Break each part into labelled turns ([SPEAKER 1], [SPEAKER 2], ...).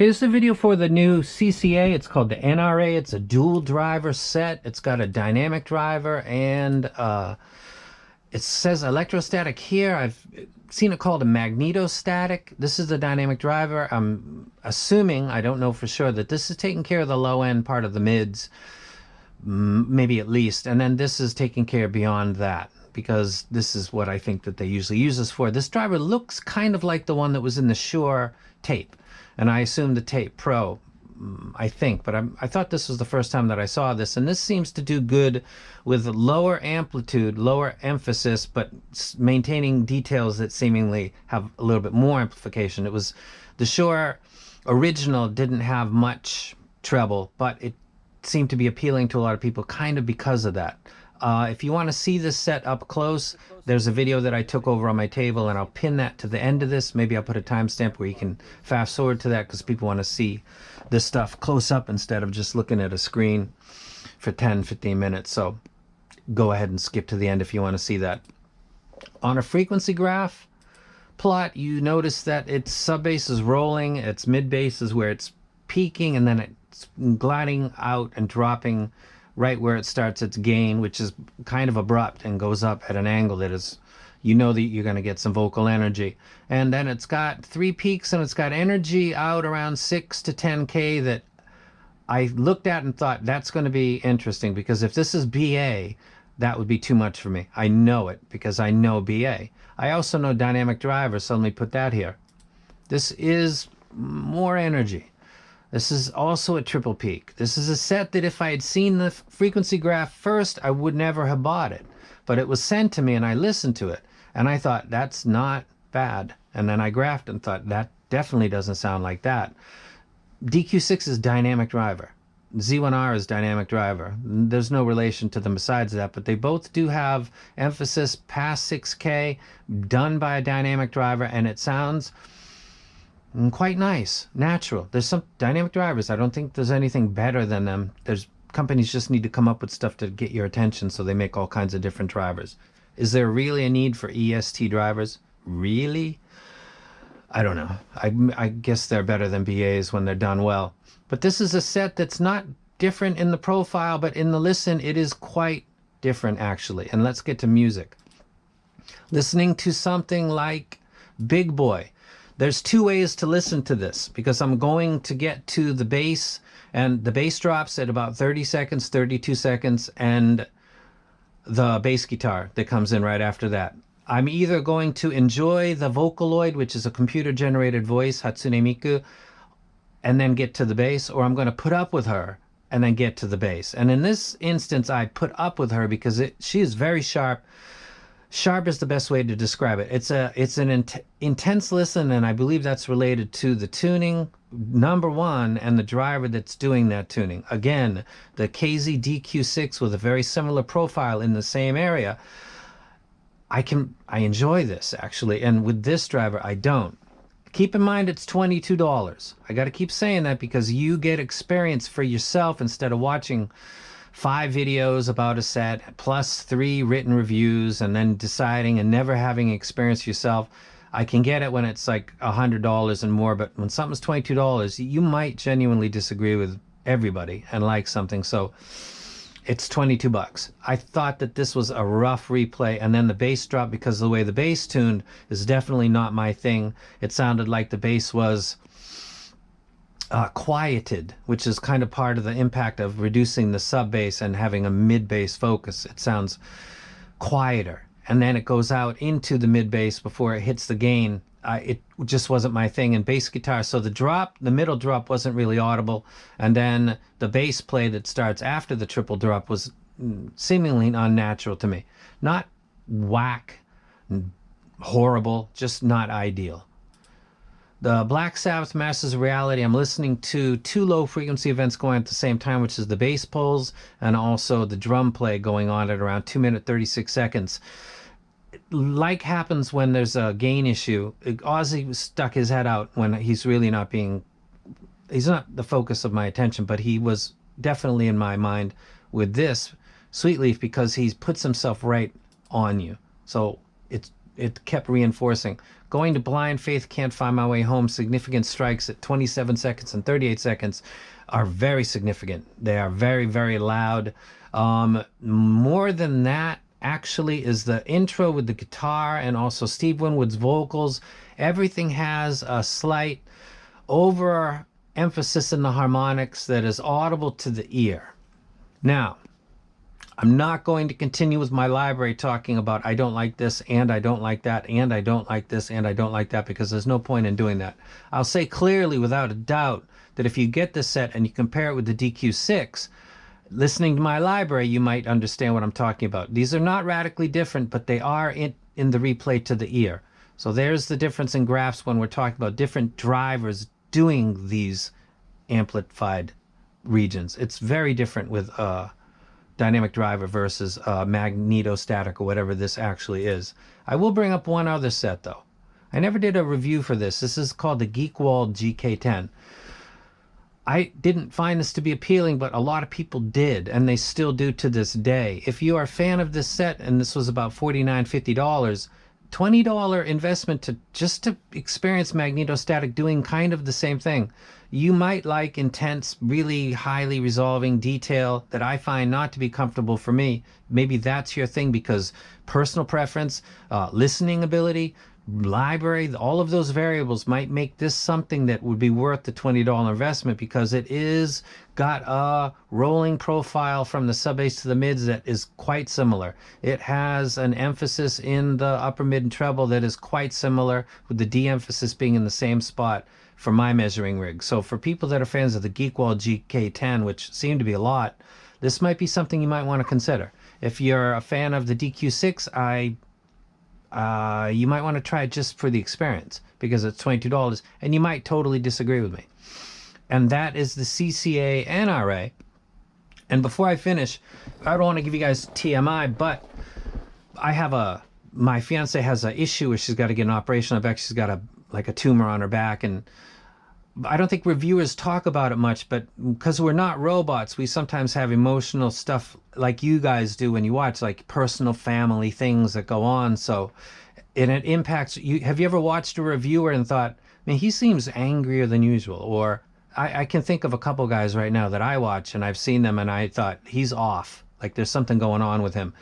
[SPEAKER 1] Here's the video for the new CCA. It's called the NRA. It's a dual driver set. It's got a dynamic driver and it says electrostatic here. I've seen it called a magnetostatic. This is the dynamic driver. I'm assuming, I don't know for sure, that this is taking care of the low end part of the mids, maybe at least. And then this is taking care beyond that, because this is what I think that they usually use this for. This driver looks kind of like the one that was in the Shure tape. And I assume the Tape Pro, I think, but I thought this was the first time that I saw this. And this seems to do good with lower amplitude, lower emphasis, but maintaining details that seemingly have a little bit more amplification. It was the Shure original didn't have much treble, but it seemed to be appealing to a lot of people kind of because of that. If you want to see this set up close, there's a video that I took over on my table, and I'll pin that to the end of this. Maybe I'll put a timestamp where you can fast forward to that, because people want to see this stuff close up instead of just looking at a screen for 10-15 minutes. So go ahead and skip to the end if you want to see that. On a frequency graph plot, you notice that its sub bass is rolling, its mid bass is where it's peaking, and then it's gliding out and dropping right where it starts its gain, which is kind of abrupt and goes up at an angle that is, you know, that you're going to get some vocal energy. And then it's got 3 peaks, and it's got energy out around 6 to 10K that I looked at and thought, that's going to be interesting, because if this is BA, that would be too much for me. I know it because I know BA. I also know dynamic driver, so let me put that here. This is more energy. This is also a triple peak. This is a set that if I had seen the frequency graph first, I would never have bought it. But it was sent to me, and I listened to it, and I thought, that's not bad. And then I graphed and thought, that definitely doesn't sound like that. DQ6 is dynamic driver. Z1R is dynamic driver. There's no relation to them besides that, but they both do have emphasis past 6K, done by a dynamic driver, and it sounds quite nice, natural. There's some dynamic drivers, I don't think there's anything better than them. There's companies just need to come up with stuff to get your attention, so they make all kinds of different drivers. Is there really a need for EST drivers? Really? I don't know. I guess they're better than BAs when they're done well. But this is a set that's not different in the profile, but in the listen it is quite different actually. And let's get to music. Listening to something like Big Boy. There's 2 ways to listen to this, because I'm going to get to the bass, and the bass drops at about 30 seconds, 32 seconds, and the bass guitar that comes in right after that. I'm either going to enjoy the Vocaloid, which is a computer-generated voice, Hatsune Miku, and then get to the bass, or I'm going to put up with her and then get to the bass. And in this instance, I put up with her because she is very sharp. Sharp is the best way to describe it. It's an intense listen, and I believe that's related to the tuning, number one, and the driver that's doing that tuning. Again, the KZ DQ6 with a very similar profile in the same area. I enjoy this actually, and with this driver I don't. Keep in mind it's $22. I got to keep saying that because you get experience for yourself instead of watching 5 videos about a set plus 3 written reviews and then deciding and never having experience yourself. I can get it when it's like $100 and more, but when something's $22, you might genuinely disagree with everybody and like something. So it's 22 bucks. I thought that this was a rough replay, and then the bass drop, because of the way the bass tuned, is definitely not my thing. It sounded like the bass was quieted, which is kind of part of the impact of reducing the sub bass and having a mid bass focus. It sounds quieter, and then it goes out into the mid bass before it hits the gain. It just wasn't my thing in bass guitar. So the middle drop wasn't really audible, and then the bass play that starts after the triple drop was seemingly unnatural to me. Not whack, horrible, just not ideal. The Black Sabbath Masters of Reality, I'm listening to 2 low frequency events going at the same time, which is the bass pulls and also the drum play going on at around 2 minutes 36 seconds. Like happens when there's a gain issue, Ozzy stuck his head out when he's really not he's not the focus of my attention, but he was definitely in my mind with this Sweetleaf because he puts himself right on you. So it's it kept reinforcing. Going to blind faith, can't find my way home. Significant strikes at 27 seconds and 38 seconds are very significant. They are very, very loud. More than that, actually, is the intro with the guitar and also Steve Winwood's vocals. Everything has a slight over emphasis in the harmonics that is audible to the ear. Now, I'm not going to continue with my library talking about I don't like this and I don't like that and I don't like this and I don't like that, because there's no point in doing that. I'll say clearly without a doubt that if you get this set and you compare it with the DQ6, listening to my library, you might understand what I'm talking about. These are not radically different, but they are in the replay to the ear. So there's the difference in graphs when we're talking about different drivers doing these amplified regions. It's very different with dynamic driver versus magnetostatic or whatever this actually is. I will bring up one other set though. I never did a review for this. This is called the Geek Wold GK10. I didn't find this to be appealing, but a lot of people did, and they still do to this day. If you are a fan of this set, and this was about $49, $50, $20 investment just to experience magnetostatic doing kind of the same thing. You might like intense, really highly resolving detail that I find not to be comfortable for me. Maybe that's your thing because personal preference, listening ability, library, all of those variables might make this something that would be worth the $20 investment, because it is got a rolling profile from the sub bass to the mids that is quite similar. It has an emphasis in the upper mid and treble that is quite similar, with the de-emphasis being in the same spot for my measuring rig. So for people that are fans of the Geek Wold GK10, which seem to be a lot, this might be something you might want to consider. If you're a fan of the DQ6, you might want to try it just for the experience, because it's $22, and you might totally disagree with me. And that is the CCA NRA. And before I finish, I don't want to give you guys TMI, but my fiance has an issue where she's got to get an operation. I bet she's got a tumor on her back, and I don't think reviewers talk about it much, but because we're not robots, we sometimes have emotional stuff like you guys do when you watch, like personal family things that go on. So, and it impacts you. Have you ever watched a reviewer and thought, man, he seems angrier than usual? Or I can think of a couple guys right now that I watch and I've seen them and I thought he's off. Like there's something going on with him.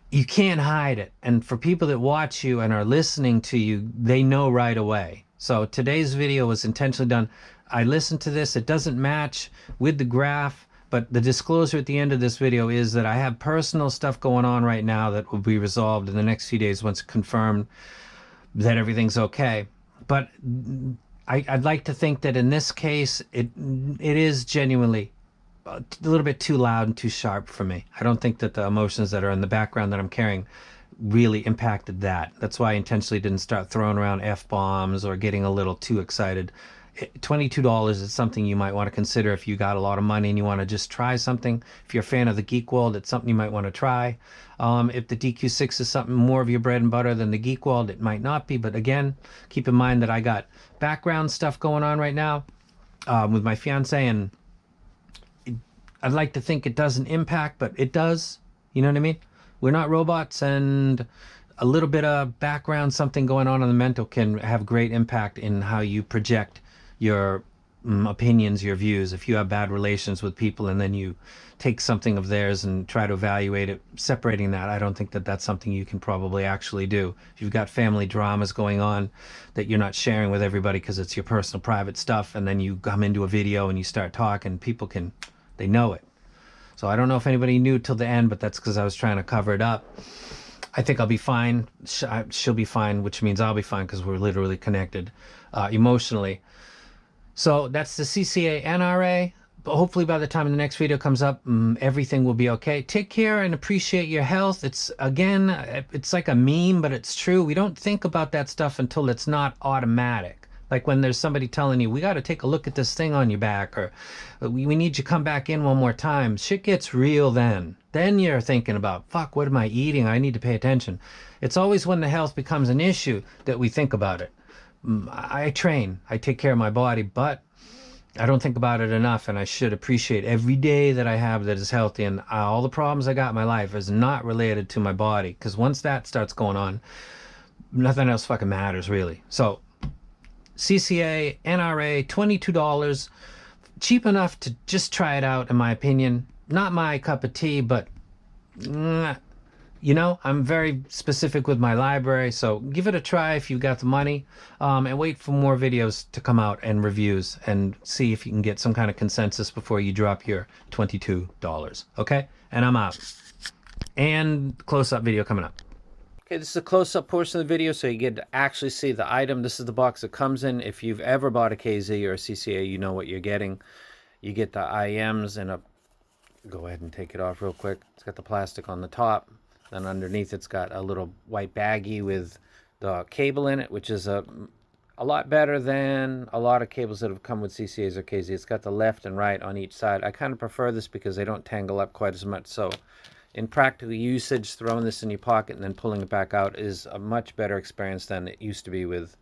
[SPEAKER 1] You can't hide it. And for people that watch you and are listening to you, they know right away. So today's video was intentionally done. I listened to this. It doesn't match with the graph, but the disclosure at the end of this video is that I have personal stuff going on right now that will be resolved in the next few days once confirmed that everything's okay. But I'd like to think that in this case, it is genuinely a little bit too loud and too sharp for me. I don't think that the emotions that are in the background that I'm carrying really impacted that. That's why I intentionally didn't start throwing around F-bombs or getting a little too excited. $22 is something you might want to consider if you got a lot of money and you want to just try something. If you're a fan of the Geek Wold, it's something you might want to try. If the DQ6 is something more of your bread and butter than the Geek Wold, it might not be. But again, keep in mind that I got background stuff going on right now with my fiance, and I'd like to think it doesn't impact, but it does. You know what I mean? We're not robots, and a little bit of background, something going on in the mental can have great impact in how you project your opinions, your views. If you have bad relations with people and then you take something of theirs and try to evaluate it, separating that, I don't think that that's something you can probably actually do. If you've got family dramas going on that you're not sharing with everybody because it's your personal private stuff, and then you come into a video and you start talking, people they know it. So I don't know if anybody knew till the end, but that's because I was trying to cover it up. I think I'll be fine. She'll be fine, which means I'll be fine because we're literally connected emotionally. So that's the CCA NRA. But hopefully by the time the next video comes up, everything will be okay. Take care and appreciate your health. It's like a meme, but it's true. We don't think about that stuff until it's not automatic. Like when there's somebody telling you, we got to take a look at this thing on your back, or we need you to come back in one more time. Shit gets real then. Then you're thinking about, fuck, what am I eating? I need to pay attention. It's always when the health becomes an issue that we think about it. I train. I take care of my body, but I don't think about it enough, and I should appreciate every day that I have that is healthy. And all the problems I got in my life is not related to my body, because once that starts going on, nothing else fucking matters really. So CCA NRA, $22, cheap enough to just try it out in my opinion. Not my cup of tea, but you know, I'm very specific with my library, so give it a try if you got the money, and wait for more videos to come out and reviews and see if you can get some kind of consensus before you drop your $22. Okay? And I'm out. And close-up video coming up. Okay, this is a close-up portion of the video so you get to actually see the item. This is the box it comes in. If you've ever bought a KZ or a CCA, you know what you're getting. You get the IEMs and a... Go ahead and take it off real quick. It's got the plastic on the top. Then underneath it's got a little white baggie with the cable in it, which is a lot better than a lot of cables that have come with CCAs or KZ. It's got the left and right on each side. I kind of prefer this because they don't tangle up quite as much. So in practical usage, throwing this in your pocket and then pulling it back out is a much better experience than it used to be with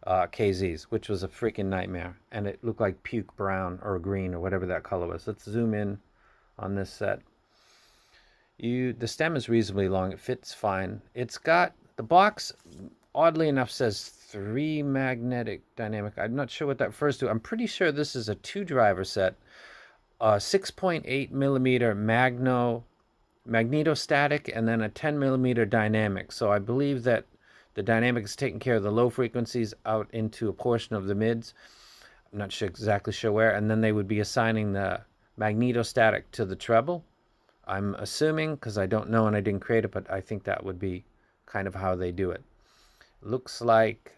[SPEAKER 1] KZs, which was a freaking nightmare. And it looked like puke brown or green or whatever that color was. Let's zoom in on this set. The stem is reasonably long. It fits fine. It's got the box, oddly enough, says 3 magnetic dynamic. I'm not sure what that refers to. I'm pretty sure this is a 2-driver set. 6.8 millimeter magnetostatic and then a 10 millimeter dynamic. So I believe that the dynamic is taking care of the low frequencies out into a portion of the mids. I'm not sure exactly sure where. And then they would be assigning the magnetostatic to the treble. I'm assuming, because I don't know and I didn't create it, but I think that would be kind of how they do it. Looks like,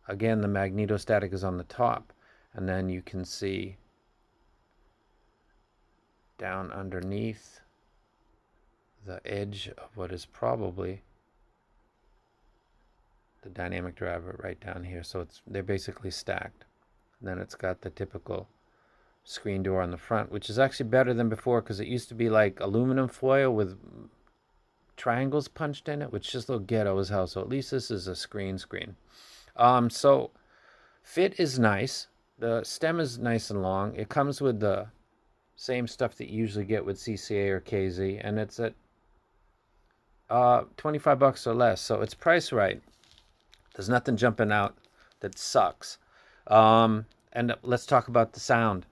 [SPEAKER 1] again, the magnetostatic is on the top, and then you can see down underneath the edge of what is probably the dynamic driver right down here. So they're basically stacked. And then it's got the typical screen door on the front, which is actually better than before because it used to be like aluminum foil with triangles punched in it, which just looked ghetto as hell. So at least this is a screen. So fit is nice. The stem is nice and long. It comes with the same stuff that you usually get with CCA or KZ, and it's at $25 or less, so it's priced right. There's nothing jumping out that sucks. And let's talk about the sound.